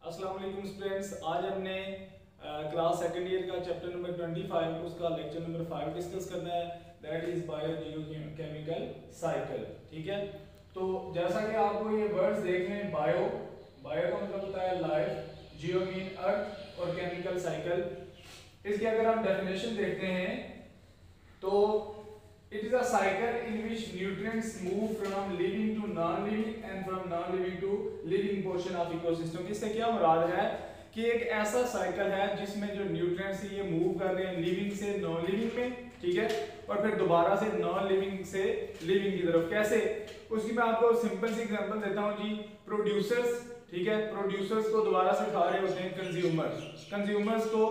अस्सलाम वालेकुम स्टूडेंट्स, आज हमने क्लास सेकंड ईयर का चैप्टर नंबर 25 उसका लेक्चर नंबर 5 डिस्कस करना है, दैट इज बायोजियोकेमिकल साइकिल। ठीक है, तो जैसा कि आपको ये वर्ड्स देख लें, बायो का मतलब होता है लाइफ, जियो मीन अर्थ और केमिकल साइकिल। इसकी अगर हम डेफिनेशन देखते हैं तो it is a cycle in which nutrients move from living to non-living and from non-living to living portion of ecosystem। इससे क्या मुराद है कि एक ऐसा साइकिल है जिसमें जो न्यूट्रिएंट्स ये मूव कर रहे हैं लिविंग से नॉन लिविंग में, ठीक है, और फिर दोबारा से नॉन लिविंग से लिविंग की तरफ। कैसे, उसकी मैं आपको सिंपल सी एग्जांपल देता हूं जी। प्रोड्यूसर्स, ठीक है, प्रोड्यूसर्स को दोबारा से खा रहे होते हैं कंज्यूमर्स, कंज्यूमर्स को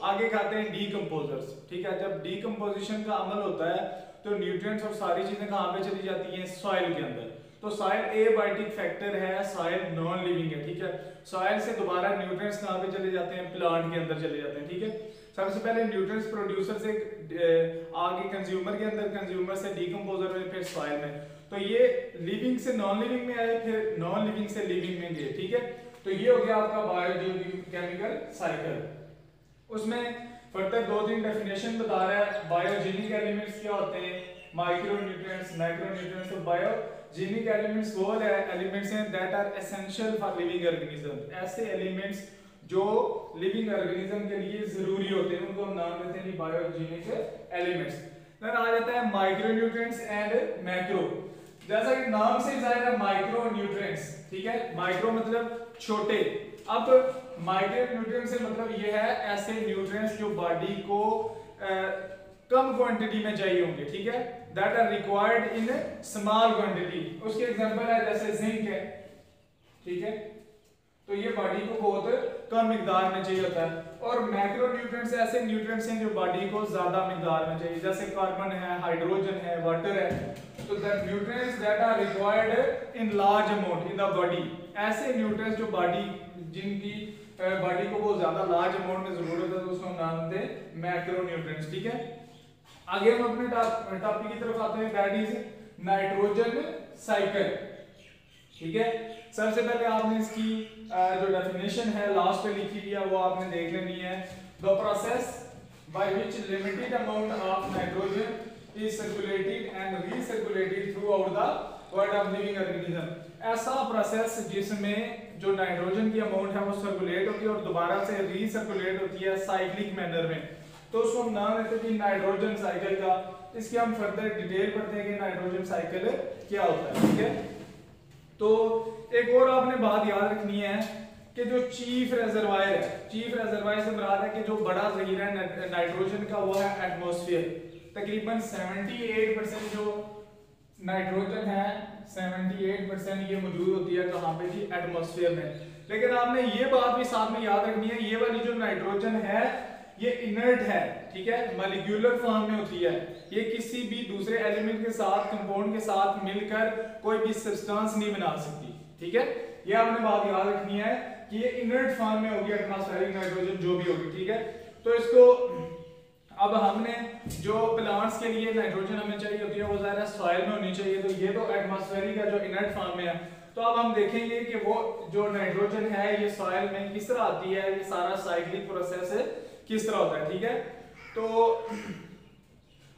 आगे खाते हैं डीकंपोजर्स। ठीक है, जब डीकंपोजिशन का अमल होता है तो न्यूट्रिएंट्स और सारी चीजें कहां पे चली जाती हैं, सॉइल के अंदर। तो सॉइल एबायोटिक फैक्टर है, सॉइल नॉन लिविंग है। ठीक है, सॉइल से दोबारा न्यूट्रिएंट्स कहां पे चले जाते हैं, प्लांट के अंदर चले जाते हैं। ठीक है, सबसे पहले न्यूट्रिएंट्स प्रोड्यूसर से आगे कंज्यूमर के अंदर, कंज्यूमर से डीकंपोजर में, फिर सॉइल में। तो ये लिविंग से नॉन लिविंग में आए, फिर नॉन लिविंग से लिविंग में गए। ठीक है, तो ये हो गया आपका बायोजियोकेमिकल साइकिल। उसमें फर्दर दो तीन डेफिनेशन बता रहा है। बायोजेनिक एलिमेंट्स क्या होते हैं, माइक्रोन्यूट्रिएंट्स, मैक्रोन्यूट्रिएंट्स। तो बायोजेनिक एलिमेंट्स वो एलिमेंट्स हैं that are essential for living organism. ऐसे एलिमेंट्स जो लिविंग ऑर्गेनिज्म के लिए जरूरी होते हैं उनको हम नाम देते हैं बायोजेनिक एलिमेंट्स। देन आ जाता है माइक्रोन्यूट्रिएंट्स एंड मैक्रो। जैसा कि नाम से जाहिर है, माइक्रोन्यूट्रिएंट्स, ठीक है, माइक्रो मतलब छोटे। अब माइक्रोन्यूट्रिएंट्स से मतलब ये है ऐसे न्यूट्रिएंट्स जो बॉडी को कम क्वांटिटी में चाहिए होंगे, ठीक है, that are required in small quantity. उसके एग्जांपल है जैसे जिंक है, ठीक है, तो ये बॉडी को बहुत कम मिकदार में चाहिए होता है। और मैक्रोन्यूट्रिएंट्स ऐसे न्यूट्रिएंट्स हैं जो बॉडी को ज्यादा मिकदार में चाहिए, जैसे कार्बन है, हाइड्रोजन है, वाटर है। तो the nutrients that are required in large amount in the body, ऐसे न्यूट्रिएंट्स जो बॉडी जिनकी बॉडी को बहुत ज्यादा लार्ज अमाउंट में जरूरत है, तो उसको नाम देते हैं मैक्रोन्यूट्रिएंट्स। ठीक है, आगे हम अपने टॉपिक की तरफ आते हैं, दैट इज नाइट्रोजन साइकिल। ठीक है, सबसे पहले आपने इसकी जो डेफिनेशन है लास्ट पे लिखी हुई है वो आपने देख लेनी है। The process by which limited amount of nitrogen is circulated and recirculated throughout the world of living organism. ऐसा प्रोसेस जिसमें जो नाइट्रोजन की अमाउंट है वो सर्कुलेट होती है और दोबारा से रीसर्कुलेट होती है साइक्लिक मैनर में, तो उसको हम नाम देते हैं नाइट्रोजन साइकिल का। इसकी हम फर्दर डिटेल पढ़ते हैं कि नाइट्रोजन साइकिल क्या होता है। ठीक है, तो एक और आपने बात याद रखनी है कि जो चीफ रिजर्वायर है, चीफ रिजर्वायर से मुराद है कि जो बड़ा जखीरा है नाइट्रोजन का वो है एटमॉस्फेयर। तकरीबन 78% जो नाइट्रोजन है 78% ये मौजूद होती है कहां पे जी, एटमॉस्फेयर में। लेकिन आपने ये बात भी साथ में याद रखनी है, ये वाली जो नाइट्रोजन है ये इनर्ट है, ठीक है, मॉलिक्यूलर फॉर्म में होती है। ये किसी भी दूसरे एलिमेंट के साथ, कंपाउंड के साथ मिलकर कोई भी सब्सटेंस नहीं बना सकती। ठीक है, ये आपने बात याद रखनी है कि ये इनर्ट फॉर्म में होगी एटमॉस्फेरिक नाइट्रोजन जो भी होगी। ठीक है, तो इसको अब हमने जो प्लांट्स के लिए नाइट्रोजन हमें चाहिए होती है वो ज़्यादा सॉइल में होनी चाहिए, तो ये तो एटमॉस्फेरिक का जो इनर्ट फॉर्म में है। तो अब हम देखेंगे कि वो जो नाइट्रोजन है ये सॉइल में किस तरह आती है, ये सारा साइक्लिक प्रोसेस किस तरह होता है। ठीक है, तो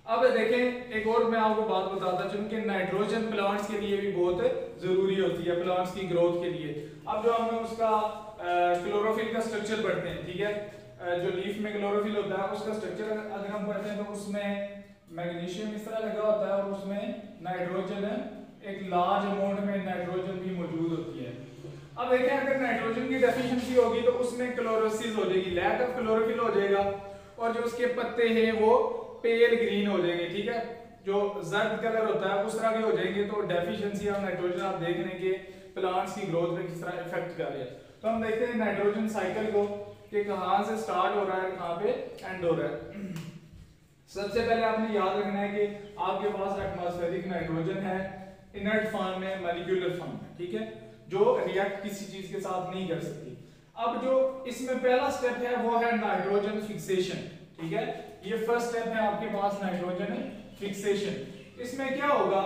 अब देखें एक और मैं आपको बात बताता चलूं कि नाइट्रोजन प्लांट्स के लिए भी बहुत जरूरी होती है, प्लांट्स की ग्रोथ के लिए। अब जो हम उसका क्लोरोफिल का स्ट्रक्चर पढ़ते हैं, ठीक है, जो लीफ में क्लोरोफिल होता है उसका स्ट्रक्चर अगर हम पढ़ते हैं तो उसमें मैग्नीशियम इस तरह लगा होता है और उसमें नाइट्रोजन एक लार्ज अमाउंट में नाइट्रोजन भी मौजूद होती है। अब देखें अगर नाइट्रोजन की डेफिशिएंसी होगी तो उसमें क्लोरोसिस हो जाएगी, लैक ऑफ क्लोरोफिल हो जाएगा और जो उसके पत्ते हैं वो पेल ग्रीन हो जाएंगे। ठीक है, जो जर्द कलर होता है उस तरह के हो जाएंगे। तो डेफिशिएंसी ऑफ नाइट्रोजन आप देख रहे हैं कि प्लांट्स की ग्रोथ में किस तरह इफेक्ट कर रही है। तो हम देखते हैं नाइट्रोजन साइकिल को कि कहां से स्टार्ट हो रहा है, कहां पे एंड हो रहा है। सबसे पहले आपने याद रखना है कि आपके पास एटमॉस्फेरिक नाइट्रोजन है इनर्ट फॉर्म में, मॉलिक्यूलर फॉर्म में, ठीक है, जो रिएक्ट किसी चीज के साथ नहीं कर सकती। अब जो इसमें पहला स्टेप है वो है नाइट्रोजन फिक्सेशन। ठीक है, ये फर्स्ट स्टेप है आपके पास नाइट्रोजन फिक्सेशन। इसमें क्या होगा,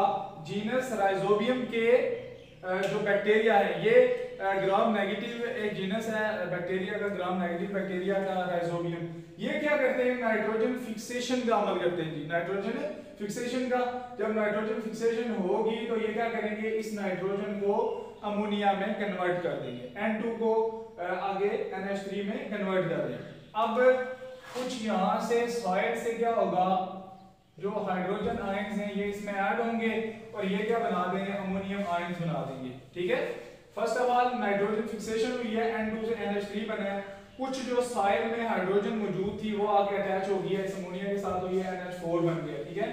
जीनस राइजोबियम के जो बैक्टीरिया है, ये ग्राम नेगेटिव एक जीनस है बैक्टीरिया का, ग्राम नेगेटिव बैक्टीरिया का राइजोबियम। ये क्या करते हैं, नाइट्रोजन फिक्सेशन का अमल करते हैं जी, नाइट्रोजन फिक्सेशन का। जब नाइट्रोजन फिक्सेशन होगी तो ये क्या करेंगे, इस नाइट्रोजन को अमोनिया में कन्वर्ट कर देंगे, N2 को आगे NH3 में कन्वर्ट कर देंगे। अब कुछ यहाँ से सॉइल से क्या होगा, जो हाइड्रोजन आयंस हैं ये इसमें ऐड होंगे और ये क्या बना देंगे, अमोनियम आयंस बना देंगे। ठीक है, first of all nitrogen fixation हुई है, N2 से NH3 बना है। कुछ जो सॉइल में हाइड्रोजन मौजूद थी वो आके अटैच हो गया इस अमोनिया के साथ, तो ये NH4 बन गया। ठीक है,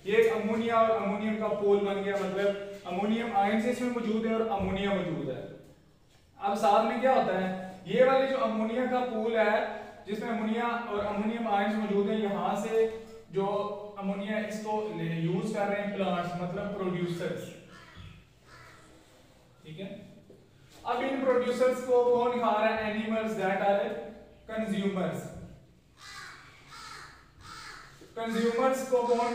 ये एक अमोनिया और अमोनियम का पोल बन गया, मतलब अमोनियम आयंस इसमें मौजूद है और अमोनिया मौजूद है। अब साथ में क्या होता है, ये वाली जो अमोनिया का पूल है जिसमें अमोनिया और अमोनियम आयंस मौजूद है, यहाँ से जो अमोनिया इसको यूज कर रहे हैं प्लांट्स, मतलब प्रोड्यूसर्स। ठीक है, अब इन प्रोड्यूसर्स को कौन खा रहा है, animals that are consumers. Consumers को कौन,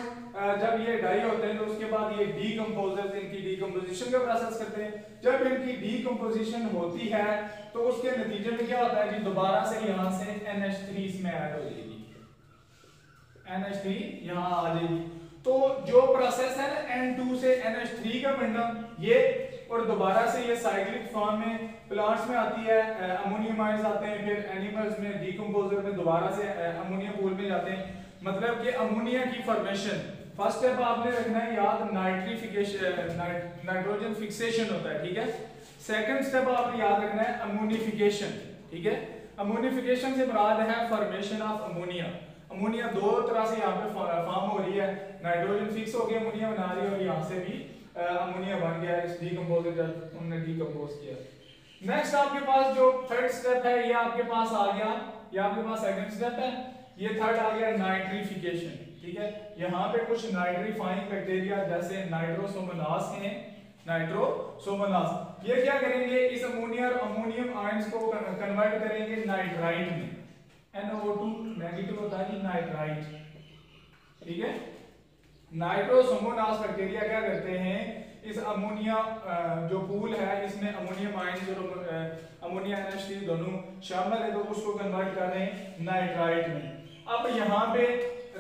जब ये डाई होते हैं तो उसके बाद ये डीकंपोजर्स इनकी डीकंपोजिशन का प्रोसेस करते हैं। जब इनकी डीकंपोजिशन होती है तो उसके नतीजे में क्या होता है जी, दोबारा से यहाँ से NH3 इसमें ऐड हो जाएगी, NH3 यहाँ आ जाएगी। तो जो प्रोसेस है ना N2 से NH3 का बनना, ये और दोबारा से ये साइक्लिक फॉर्म में प्लांट्स में आती है, अमोनियम आयंस आते हैं, फिर एनिमल्स में डीकंपोजर में दोबारा से अमोनिया पूल में जाते हैं। मतलब कि अमोनिया की फॉर्मेशन, फर्स्ट स्टेप आपने रखना है याद, नाइट्रिफिकेशन, नाइट्रोजन फिक्सेशन होता है। ठीक है, सेकंड स्टेप आपने याद रखना है अमोनिफिकेशन। ठीक है, अमोनिफिकेशन से मुराद है फॉर्मेशन ऑफ अमोनिया। अमोनिया दो तरह से यहाँ पे फॉर्म हो रही है, नाइट्रोजन फिक्स हो गया अमोनिया बना रही है और यहाँ से भी अमोनिया बन गया इस डीकंपोजर जब उन्होंने डीकंपोज किया। नेक्स्ट आपके पास जो थर्ड स्टेप है ये आपके पास आ गया, ये आपके पास सेकंड स्टेप है, ये थर्ड आ गया नाइट्रिफिकेशन। ठीक है, यहाँ पे कुछ नाइट्रीफाइंग बैक्टीरिया जैसे नाइट्रोसोमोनास हैं, नाइट्रोसोमोनास, ये क्या करेंगे, इस अमोनिया और अमोनियम आयंस को कन्वर्ट करेंगे नाइट्राइट में। NO2 नेगेटिव होता है जी नाइट्राइट। ठीक है, नाइट्रोसोमोनास बैक्टीरिया क्या करते हैं, इस अमोनिया जो पूल है इसमें अमोनियम आयंस और अमोनिया NH3 दोनों शामिल है, तो उसको कन्वर्ट कर रहे हैं नाइट्राइट में। अब यहाँ पे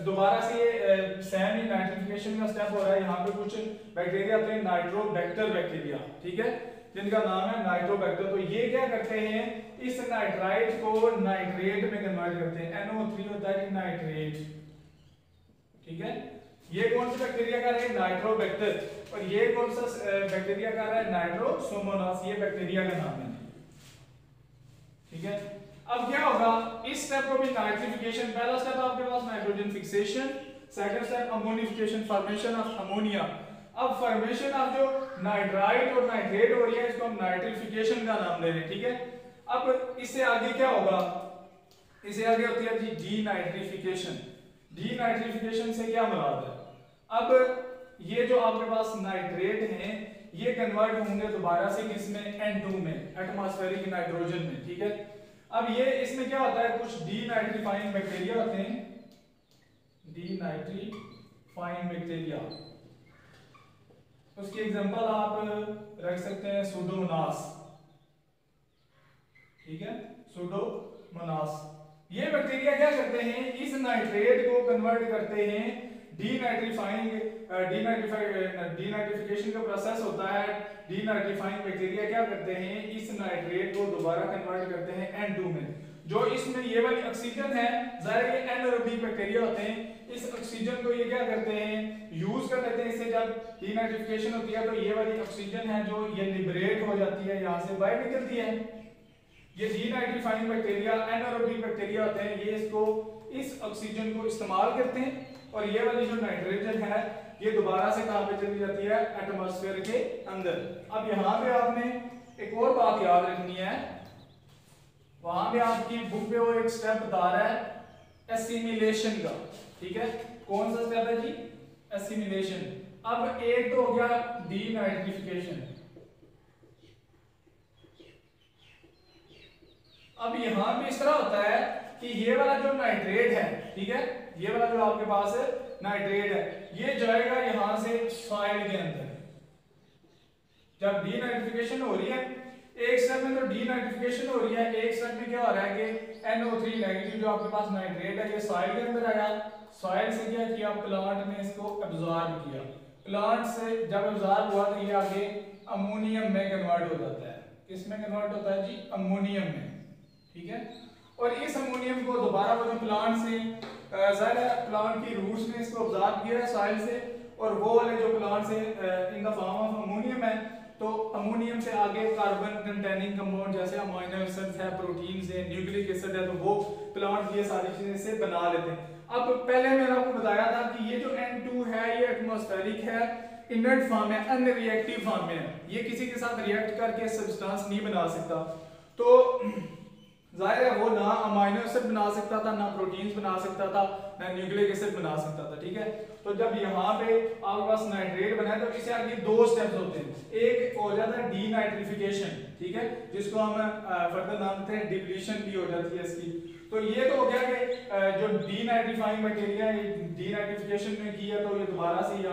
दोबारा से ये सेम ही नाइट्रिफिकेशन का स्टेप हो रहा है। यहाँ पे कुछ बैक्टीरिया आते हैं नाइट्रोबैक्टर बैक्टीरिया, ठीक है, जिनका नाम है नाइट्रोबैक्टर। तो ये क्या करते हैं, इस नाइट्राइट को नाइट्रेट में कन्वर्ट करते हैं, NO3 होता है नाइट्रेट। ठीक है, ये कौन सा बैक्टीरिया कर रहे हैं, नाइट्रोबैक्टर, और ये कौन सा बैक्टीरिया कर रहा है, नाइट्रोसोमोनास, ये बैक्टीरिया का नाम है। ठीक है, अब क्या होगा, इस स्टेप को भी नाइट्रिफिकेशन, पहला स्टेप आपके पास nitrogen fixation, second step ammonification, formation of ammonia. अब फॉर्मेशन ऑफ जो नाइट्राइट और नाइट्रेट हो रही है इसको हम नाइट्रिफिकेशन का नाम दे रहे हैं। ठीक है, अब इससे आगे क्या होगा, इससे आगे होती है जी डीनाइट्रिफिकेशन। डीनाइट्रिफिकेशन से क्या मुराद है, अब ये जो आपके पास नाइट्रेट हैं ये कन्वर्ट होंगे दोबारा से किसमें, N2 में, एटमॉस्फेरिक नाइट्रोजन में। ठीक है, अब ये इसमें क्या होता है, कुछ डीनाइट्रीफाइंग बैक्टीरिया होते हैं, डीनाइट्रीफाइंग बैक्टीरिया, उसकी एग्जांपल आप रख सकते हैं सूडोमोनास। ठीक है, सूडोमोनास, ये बैक्टीरिया क्या करते हैं, इस नाइट्रेट को कन्वर्ट करते हैं, डीनाइट्रिफिकेशन का प्रोसेस होता है, डीनाइट्रीफाइंग बैक्टीरिया क्या करते हैं, इस नाइट्रेट को दोबारा कन्वर्ट करते हैं N2 में। जो इसमें ये वाली ऑक्सीजन है, जाहिर है ये एनारोबिक बैक्टीरिया होते हैं, इस ऑक्सीजन को ये क्या करते हैं, यूज कर लेते हैं। इससे जब डीनाइट्रिफिकेशन होती है तो ये वाली ऑक्सीजन है जो ये लिबरेट हो जाती है, यहाँ से बाहर निकलती है। ये डीनाइट्रीफाइंग बैक्टीरिया एनारोबिक बैक्टीरिया होते हैं, ये इसको इस ऑक्सीजन को इस्तेमाल करते हैं और ये वाली जो नाइट्रोजन है ये दोबारा से कहां पे चली जाती है, एटमॉस्फेयर के अंदर। अब यहाँ पे आपने एक और बात याद रखनी है, वहां पे आपकी बुक पे वो एक स्टेप बता रहा है एसिमिलेशन का। ठीक है, कौन सा स्टेप है जी, एसिमिलेशन। अब एक तो हो गया डीनाइट्रिफिकेशन, अब यहां पे इस तरह होता है कि ये वाला जो नाइट्रेट है, ठीक है, ये वाला जो आपके पास नाइट्रेट है ये जाएगा यहां से सॉइल के अंदर। जब डीनाइट्रिफिकेशन हो रही है एक स्टेप में तो डीनाइट्रिफिकेशन हो रही है, एक स्टेप में क्या हो रहा है कि NO3 नेगेटिव जो आपके पास नाइट्रेट है ये सॉइल के अंदर आया, सॉइल से क्या किया प्लांट ने इसको एब्जॉर्ब किया, प्लांट से जब एब्जॉर्ब हुआ तो ये आगे अमोनियम में कन्वर्ट हो जाता है। किस में कन्वर्ट होता है जी? अमोनियम में, ठीक है। और इस अमोनियम को दोबारा वो जो प्लांट से प्लांट की रूट्स ने इसको एब्जॉर्ब किया है सॉइल से, और वो वाले जो प्लांट से in the form of ammonium है, तो अमोनियम से आगे कार्बन कंटेनिंग कंपाउंड जैसे अमीनो एसिड्स है, प्रोटीन्स है, न्यूक्लिक एसिड है, तो वो प्लांट ये सारी चीजें से बना लेते हैं। अब पहले मैंने आपको बताया था कि ये जो N2 है ये एटमॉस्फेरिक है, इनर्ट फॉर्म है, अनरिएक्टिव फॉर्म में है, ये किसी के साथ रिएक्ट करके सब्सटेंस नहीं बना सकता। तो जाहिर है वो ना अमीनो एसिड बना सकता था, ना प्रोटीन्स बना सकता था, ना न्यूक्लिक एसिड बना सकता था, ठीक है। तो जब यहाँ पे आपके पास नाइट्रेट बना है तो इसे आगे दो स्टेप्स होते हैं, एक हो जाता है डीनाइट्रिफिकेशन, ठीक है, जिसको हम फर्दर नाम देते हैं डिप्लीशन भी हो जाती है इसकी। तो ये तो हो गया कि जो डीनाइट्रिफाइंग बैक्टीरिया है डीनाइट्रिफिकेशन में किया तो ये दोबारा से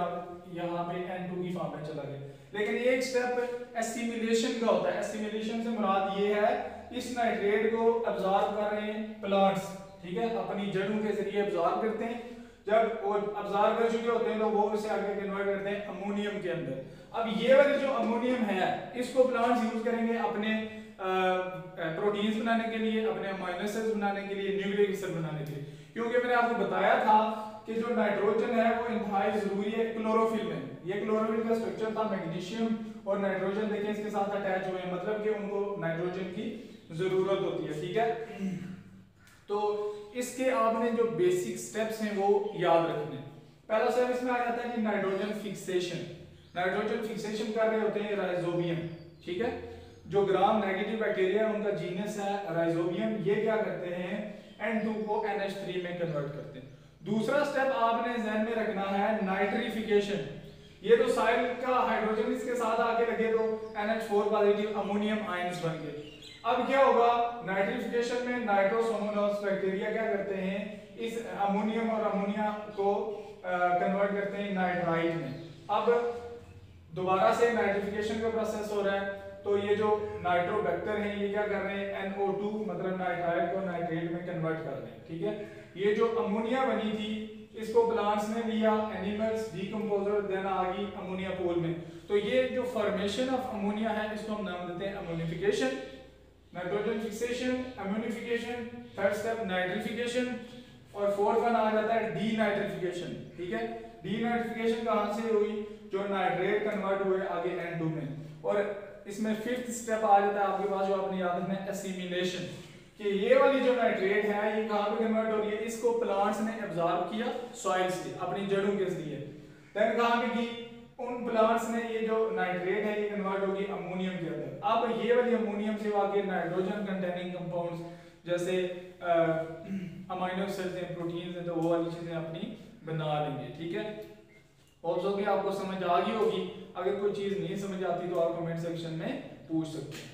यहाँ पे N2 की फॉर्म में चला गया। लेकिन एक स्टेप एसिमिलेशन का होता है, एसिमिलेशन से मुराद ये है इस नाइट्रेट को एब्जॉर्ब कर रहे हैं प्लांट्स, ठीक है, अपनी जड़ों के जरिए एब्जॉर्ब करते हैं, जब वो एब्जॉर्ब कर चुके होते हैं तो वो उसे आगे कन्वर्ट करते हैं अमोनियम के अंदर। अब ये वाली जो अमोनियम है इसको प्लांट्स यूज करेंगे अपने प्रोटीन्स बनाने के लिए, अपने अमीनो एसिड्स बनाने के लिए, न्यूक्लिक एसिड बनाने के लिए, क्योंकि मैंने आपको बताया था कि जो नाइट्रोजन है वो इंतहाई जरूरी है क्लोरोफिल में। ये क्लोरोफिल का स्ट्रक्चर था, मैग्नीशियम और नाइट्रोजन देखें इसके साथ अटैच हुए हैं, मतलब कि उनको नाइट्रोजन की जरूरत होती है, ठीक है। तो इसके आपने जो बेसिक स्टेप्स हैं वो याद रखने। पहला स्टेप इसमें आ जाता है कि नाइट्रोजन फिक्सेशन। नाइट्रोजन फिक्सेशन कर रहे होते हैं राइजोबियम, ठीक है। जो ग्राम नेगेटिव बैक्टीरिया है उनका जीनस है राइजोबियम, ये क्या करते हैं N2 को NH3 में कन्वर्ट करते हैं। दूसरा स्टेप आपने ध्यान में रखना है नाइट्रिफिकेशन। ये तो सॉइल का हाइड्रोजन इसके साथ आके लगे तो NH4 पॉजिटिव अमोनियम आयंस बन गए। अब क्या होगा नाइट्रिफिकेशन में नाइट्रोसोमोनास बैक्टीरिया क्या करते हैं इस अमोनियम और अमोनिया को कन्वर्ट करते हैं नाइट्राइट में। अब दोबारा से नाइट्रिफिकेशन का प्रोसेस हो रहा है, तो ये जो नाइट्रोबैक्टर हैं ये क्या कर रहे हैं NO2 मतलब नाइट्राइट को नाइट्रेट में कन्वर्ट कर रहे हैं, ठीक है। ये जो अमोनिया बनी थी इसको प्लांट्स ने लिया, एनिमल्स डीकंपोजर देन आ गई अमोनिया पूल में। तो ये जो फॉर्मेशन ऑफ अमोनिया है इसको हम नाम देते हैं ammonification. Nitrogen fixation, ammonification, third step nitrification, और फोर्थ वन आ जाता है डीनाइट्रिफिकेशन, ठीक है। डीनाइट्रिफिकेशन कहां से हुई? जो नाइट्रेट कन्वर्ट हुए आगे N2 में। और इसमें फिफ्थ स्टेप आ जाता है आपके पास जो आपने याद रखना है एसिमिलेशन, कि ये वाली जो नाइट्रेट है ये कहां पे कन्वर्ट हो रही है, इसको प्लांट्स ने एब्जॉर्ब किया सॉइल से अपनी जड़ों के जरिए, देन कहां पे की उन प्लांट्स ने ये जो नाइट्रेट है ये कन्वर्ट होगी अमोनियम के अंदर। अब ये वाली अमोनियम से आगे नाइट्रोजन कंटेनिंग कंपाउंड्स जैसे अमीनो एसिड्स हैं, प्रोटीन्स हैं, तो वो वाली चीजें अपनी बना लेंगे, ठीक है। होप्स कि आपको समझ आ गई होगी। अगर कोई चीज नहीं समझ आती तो आप कमेंट सेक्शन में पूछ सकते हैं।